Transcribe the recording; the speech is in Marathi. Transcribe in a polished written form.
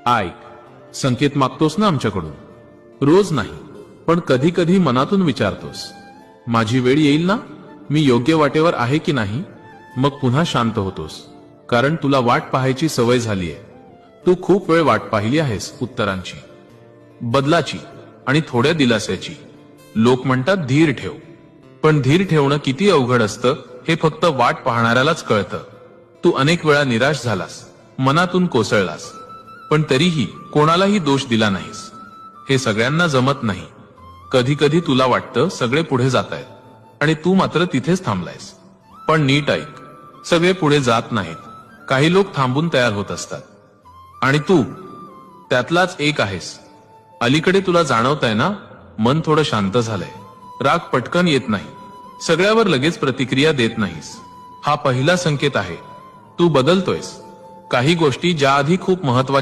ऐक, संकेत मागतोस ना आमच्याकडून? रोज नाही, पण कधी कधी मनातून विचारतोस, माझी वेळ येईल ना, मी योग्य वाटेवर आहे की नाही? मग पुन्हा शांत होतोस, कारण तुला वाट पाहायची सवय झालीये. तू खूप वेळ वाट पाहिली आहेस उत्तरांची, बदलाची आणि थोड्या दिलास्याची. लोक म्हणतात धीर ठेव, पण धीर ठेवणं किती अवघड असतं हे फक्त वाट पाहणाऱ्यालाच कळतं. तू अनेक वेळा निराश झालास, मनातून कोसळलास, पण तरीही कोणालाही दोष दिला नाहीस. हे सगळ्यांना जमत नाही. कधी कधी तुला वाटतं सगळे पुढे जातायत आणि तू मात्र तिथेच थांबलायस. पण नीट ऐक, सगळे पुढे जात नाहीत. काही लोक थांबून तयार होत असतात, आणि तू त्यातलाच एक आहेस. अलीकडे तुला जाणवतंय ना, मन थोडं शांत झालंय. राग पटकन येत नाही, सगळ्यावर लगेच प्रतिक्रिया देत नाहीस. हा पहिला संकेत आहे. तू बदलतोयस. काही गोष्टी ज्या आधी खूप महत्वाच्या